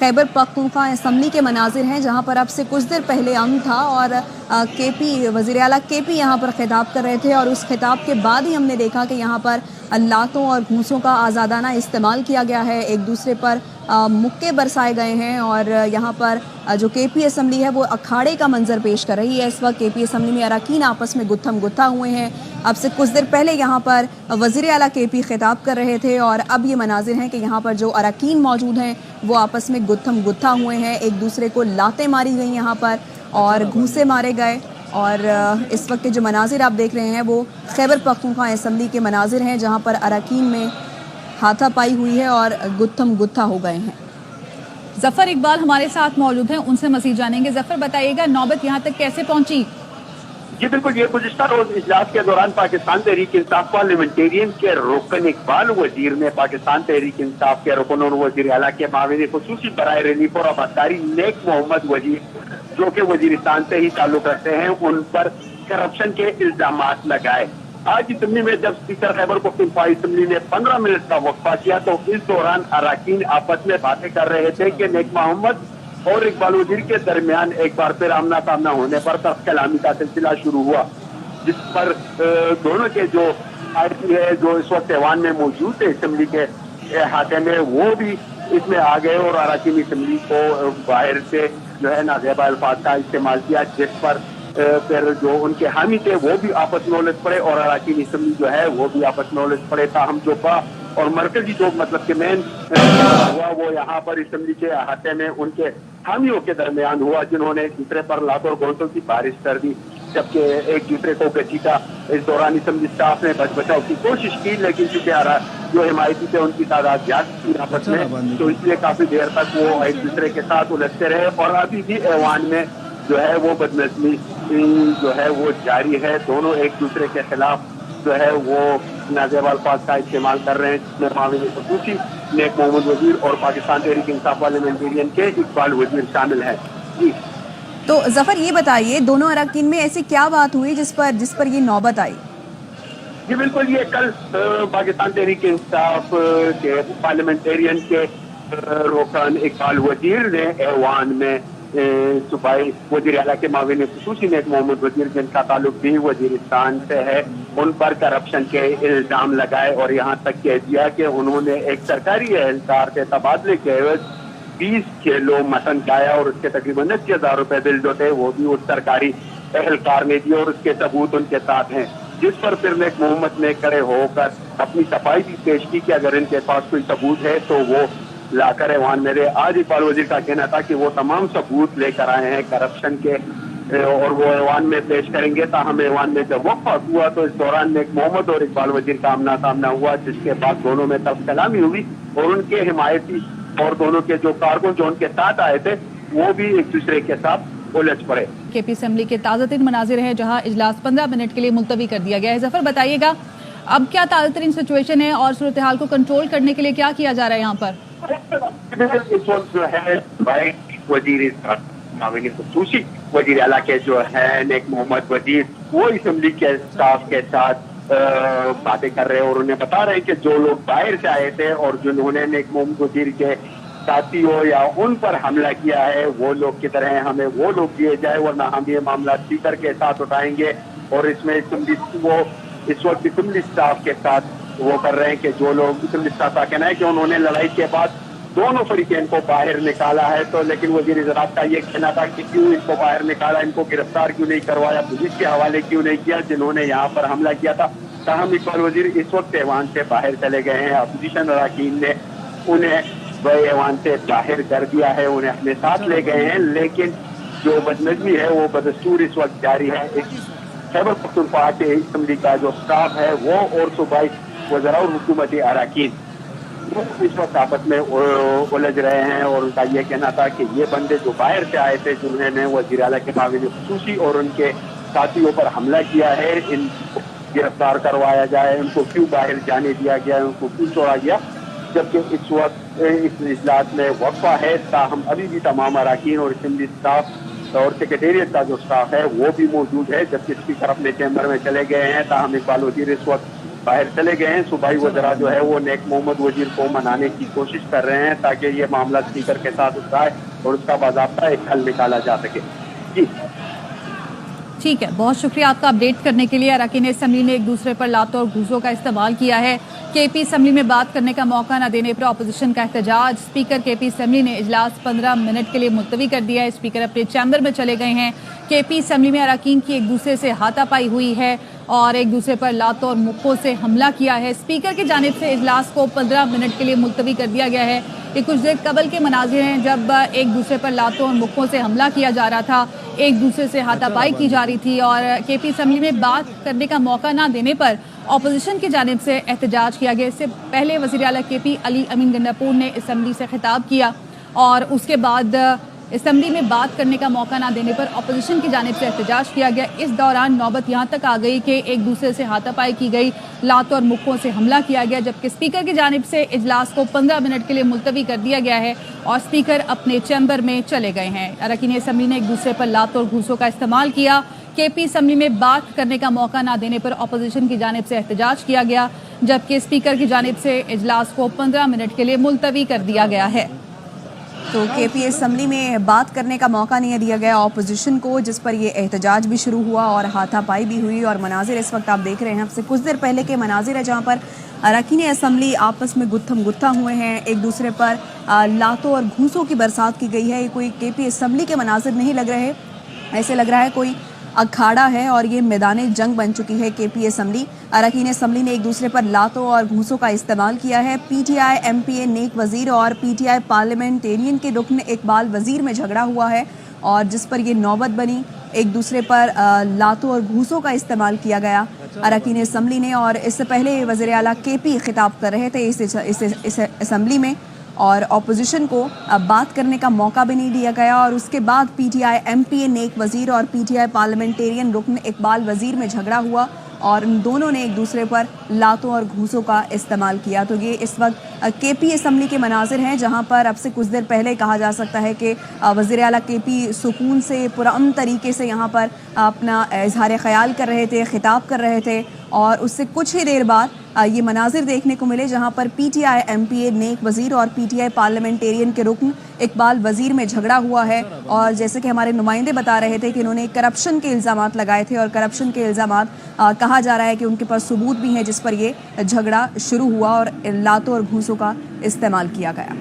Khyber Pakhtunkhwa assembly के मनाजिर हैं, जहां पर अब से कुछ देर पहले अमन था और वज़ीर आला केपी यहाँ पर खिताब कर रहे थे और उस खिताब के बाद ही हमने देखा कि यहाँ पर लातों और घूंसों का आज़ादाना इस्तेमाल किया गया है, एक दूसरे पर मुक्के बरसाए गए हैं और यहाँ पर जो केपी असम्बली है वो अखाड़े का मंजर पेश कर रही है। इस वक्त केपी असम्बली में अरकान आपस में गुत्थम गुत्था हुए हैं। अब से कुछ देर पहले यहाँ पर वज़ीर आला केपी खिताब कर रहे थे और अब ये मनाजिर हैं कि यहाँ पर जो अरकान मौजूद हैं वो आपस में गुत्थम गुत्था हुए हैं, एक दूसरे को लातें मारी गई यहाँ पर और घूंसे मारे गए। और इस वक्त के जो मनाजिर आप देख रहे हैं वो खैबर पख्तूनख्वा असम्बली के मनाजिर हैं, जहाँ पर अरकान में हाथापाई हुई है और गुत्थम गुत्था हो गए हैं। जफर इकबाल हमारे साथ मौजूद हैं, उनसे मज़ीद जानेंगे। जफर, बताइएगा नौबत यहाँ तक कैसे पहुंची? जी बिल्कुल, ये गुज़िश्ता रोज इजलास के दौरान पाकिस्तान तहरीक इंसाफ पार्लियामेंटेरियन के रुकन इकबाल वजीर ने पाकिस्तान तहरीक इंसाफ के रुकन और वज़ीर आला के माविन खुसूसी बराए रिलीफ और आबादकारी नेक मोहम्मद वजीर, जो कि वजीरिस्तान से ही ताल्लुक रखते हैं, उन पर करप्शन के इल्जामात लगाए। आज असम्बली में जब स्पीकर खैबर पख्तूनख्वा असम्बली ने 15 मिनट का वक्फा किया तो इस दौरान अरकान आपस में बातें कर रहे थे कि नेक मोहम्मद और इकबाल वजीर के दरमियान एक बार फिर आमना सामना होने पर तर्क कलामी का सिलसिला शुरू हुआ, जिस पर दोनों के जो पार्टी है जो इस वक्त ऐवान में मौजूद थे असम्बली के अहाते में, वो भी इसमें आ गए और अरकान असम्बली को बाहर से जो है नाज़ेबा अल्फाज का इस्तेमाल किया, जिस पर फिर जो उनके हामी थे वो भी आपस में उलझ पड़े और अरकान असम्बली जो है वो भी आपस में उलझ पड़े। ताहम जो और मरकजी जो मतलब के मेन हुआ वो यहाँ पर असम्बली के अहाते में उनके हामियों के दरमियान हुआ, जिन्होंने एक दूसरे पर लातों और घोंसों की बारिश कर दी, जबकि एक दूसरे को घसीटा। इस दौरान असम्बली स्टाफ ने बच बचाव की कोशिश की, लेकिन चूंकि जो हिमायती थे उनकी तादाद ज्यादा थी आपस में, तो इसलिए काफी देर तक वो एक दूसरे के साथ उलझते रहे और अभी भी ऐवान में जो है वो बदनज़मी जो है वो जारी है। दोनों एक दूसरे के खिलाफ जो है वो नाज़ेबा अल्फाज का इस्तेमाल कर रहे हैं, जिसमें माविन खुसूसी नेक मोहम्मद वजीर और पाकिस्तान तहरीक इंसाफ पार्लियामेंटेरियन के इकबाल वजीर शामिल हैं। जी तो जफर, ये बताइए दोनों अरकान में ऐसी क्या बात हुई जिस पर ये नौबत आई? जी बिल्कुल, ये कल पाकिस्तान तहरीक इंसाफ के पार्लियामेंटेरियन के रुकन इकबाल वजीर ने ऐवान में सूबाई वज़ीर आला के माविन खुसूसी नेक मोहम्मद वजीर, जिनका ताल्लुक भी वजीरिस्तान से है, उन पर करप्शन के इल्जाम लगाए और यहाँ तक कह दिया कि उन्होंने एक सरकारी एहलकार के तबादले के एवज 20 किलो मटन खाया और उसके तकरीबन 80,000 रुपए बिल जो थे वो भी उस सरकारी एहलकार ने दिए और उसके सबूत उनके साथ हैं, जिस पर फिर नेक मोहम्मद ने खड़े होकर अपनी सफाई भी पेश की कि अगर इनके पास कोई सबूत है तो वो लाकर ऐवान में दे। आज इकबाल वजीर का कहना था कि वो तमाम सबूत लेकर आए हैं करप्शन के और वो ऐवान में पेश करेंगे। ताहम ऐवान में जब वक्फा हुआ तो इस दौरान नेक मोहम्मद और इकबाल वजीर का आमना सामना हुआ, जिसके बाद दोनों में तर्क कलामी हुई और उनके हिमायती और दोनों के जो कारकुन जो उनके साथ आए थे वो भी एक दूसरे के साथ उलझ पड़े। केपी असम्बली के ताज़ा तरीन मनाजिर है, जहाँ इजलास 15 मिनट के लिए मुलतवी कर दिया गया है। जफर, बताइएगा अब क्या ताज़ा तरीन सिचुएशन है और सूरत हाल को कंट्रोल करने के लिए क्या किया जा रहा है यहाँ पर? इस वक्त जो है वजीर माविन खुसूसी वजीर आला के जो है नेक मोहम्मद वजीर, वो असम्बली के स्टाफ के साथ बातें कर रहे हैं और उन्हें बता रहे हैं कि जो लोग बाहर से आए थे और जिन्होंने नेक मोहम्मद वजीर के साथियों या उन पर हमला किया है वो लोग किधर हैं, हमें वो लोग दिए जाए वरना हम ये मामला स्पीकर के साथ उठाएंगे। और इसमें वो इस वक्त असम्बली स्टाफ के साथ वो कर रहे हैं कि जो लोग असम्बली स्टाफ का कहना है कि उन्होंने लड़ाई के बाद दोनों फरीकैन को बाहर निकाला है, तो लेकिन वजीर ज़राअत का ये कहना था कि क्यों इनको बाहर निकाला, इनको गिरफ्तार क्यों नहीं करवाया, पुलिस के हवाले क्यों नहीं किया जिन्होंने यहाँ पर हमला किया था। ताहम इकबाल वजीर इस वक्त ऐवान से बाहर चले गए हैं। अपोजिशन अरकान ने उन्हें वह ऐवान से बाहर कर दिया है, उन्हें अपने साथ ले गए हैं, लेकिन जो बदनज़मी है वो बदस्तूर इस वक्त जारी है। खैबर पख्तूनख्वा के असम्बली का जो स्टाफ है वो और सूबाई वज़रा और हुकूमती अरकान वो इस वक्त आपस में उलझ रहे हैं और उनका ये कहना था कि ये बंदे जो बाहर से आए थे जिन्होंने वज़ीर आला के माविन खुसूसी और उनके साथियों पर हमला किया है, इनको गिरफ्तार करवाया जाए, उनको क्यों बाहर जाने दिया गया, उनको क्यों छोड़ा गया, जबकि इस वक्त इस इजलास में वक्फा है। ताहम अभी भी तमाम अरकान और असम्बली स्टाफ और सेक्रेटेरिएट का जो स्टाफ है वो भी मौजूद है, जबकि स्पीकर अपने चैम्बर में चले गए हैं। ताहम इकबाल वजीर इस वक्त باہر چلے گئے ہیں. صوبائی وزراء جو ہے وہ نیک محمد وزیر کو منانے کی کوشش کر رہے ہیں تاکہ یہ معاملہ اسپیکر کے ساتھ اٹھائے اور اس کا باضابطہ ایک حل نکالا جا سکے. جی ٹھیک ہے، بہت شکریہ آپ کا اپڈیٹ کرنے کے لیے. اراکین اسمبلی نے ایک دوسرے پر لاتوں اور گھوسوں کا استعمال کیا ہے. کے پی اسمبلی میں بات کرنے کا موقع نہ دینے پر اپوزیشن کا احتجاج. اسپیکر کے پی اسمبلی نے اجلاس 15 منٹ کے لیے ملتوی کر دیا ہے. اسپیکر اپنے چیمبر میں چلے گئے ہیں. کے پی اسمبلی میں اراکین کی ایک دوسرے سے ہاتھا پائی ہوئی ہے اور ایک دوسرے پر لاتوں اور مکوں سے حملہ کیا ہے. اسپیکر کی جانب سے اجلاس کو 15 منٹ کے لیے ملتوی کر دیا گیا ہے. یہ کچھ دیر قبل کے مناظر ہیں جب ایک دوسرے پر لاتوں اور مکوں سے حملہ کیا جا رہا تھا, ایک دوسرے سے ہاتھا پائی کی جا رہی تھی اور کے پی اسمبلی میں بات کرنے کا موقع نہ دینے پر اپوزیشن کی جانب سے احتجاج کیا گیا. اس سے پہلے وزیر اعلیٰ کے پی علی امین گنڈاپور نے اسمبلی سے خطاب کیا اور اس کے بعد اسمبلی میں بات کرنے کا موقع نہ دینے پر اپوزیشن کی جانب سے احتجاج کیا گیا. اس دوران نوبت یہاں تک آ گئی کہ ایک دوسرے سے ہاتھا پائی کی گئی, لاتوں اور مکوں سے حملہ کیا گیا, جبکہ اسپیکر کی جانب سے اجلاس کو 15 منٹ کے لیے ملتوی کر دیا گیا ہے اور اسپیکر اپنے چیمبر میں چلے گئے ہیں. اراکین اسمبلی نے ایک دوسرے پر لاتوں اور گھوسوں کا استعمال کیا. کے پی اسمبلی میں بات کرنے کا موقع نہ دینے پر اپوزیشن کی جانب سے احتجاج کیا گیا, جبکہ اسپیکر کی جانب سے اجلاس کو 15 منٹ کے لیے ملتوی کر دیا گیا ہے. تو کے پی اسمبلی میں بات کرنے کا موقع نہیں دیا گیا اپوزیشن کو, جس پر یہ احتجاج بھی شروع ہوا اور ہاتھا پائی بھی ہوئی. اور مناظر اس وقت آپ دیکھ رہے ہیں, اب سے کچھ دیر پہلے کے مناظر ہے جہاں پر اراکین اسمبلی آپس میں گتھم گتھا ہوئے ہیں, ایک دوسرے پر لاتوں اور گھوسوں کی برسات کی گئی ہے. یہ کوئی کے پی اسمبلی کے مناظر نہیں لگ رہے, ایسے لگ رہا ہے کوئی اکھاڑا ہے اور یہ میدان جنگ بن چکی ہے کے پی اسمبلی. اراکین اسمبلی نے ایک دوسرے پر لاتوں اور گھوسوں کا استعمال کیا ہے. P T I M P اے نیک وزیر اور پی ٹی آئی پارلیمنٹیرین کے رکن اقبال وزیر میں جھگڑا ہوا ہے اور جس پر یہ نوبت بنی, ایک دوسرے پر لاتوں اور گھوسوں کا استعمال کیا گیا اراکین اسمبلی نے. اور اس سے پہلے وزیر اعلیٰ کے پی خطاب کر رہے تھے اس اسمبلی میں اور اپوزیشن کو بات کرنے کا موقع بھی نہیں دیا گیا. اور اس کے بعد P T I M P اے نیک وزیر اور پی ٹی آئی پارلیمنٹیرین رکن اقبال وزیر میں جھگڑا ہوا اور ان دونوں نے ایک دوسرے پر لاتوں اور گھوسوں کا استعمال کیا. تو یہ اس وقت کے پی اسمبلی کے مناظر ہیں جہاں پر اب سے کچھ دیر پہلے کہا جا سکتا ہے کہ وزیر اعلیٰ کے پی سکون سے پرامن طریقے سے یہاں پر اپنا اظہار خیال کر رہے تھے, خطاب کر رہے تھے اور اس سے کچھ ہی دیر بعد یہ مناظر دیکھنے کو ملے جہاں پر P T I M P اے نیک وزیر اور پی ٹی آئی پارلیمنٹیرین کے رکن اقبال وزیر میں جھگڑا ہوا ہے. اور جیسے کہ ہمارے نمائندے بتا رہے تھے کہ انہوں نے کرپشن کے الزامات لگائے تھے اور کرپشن کے الزامات کہا جا رہا ہے کہ ان کے پاس ثبوت بھی ہیں جس پر یہ جھگڑا شروع ہوا اور لاتوں اور گھوسوں کا استعمال کیا گیا.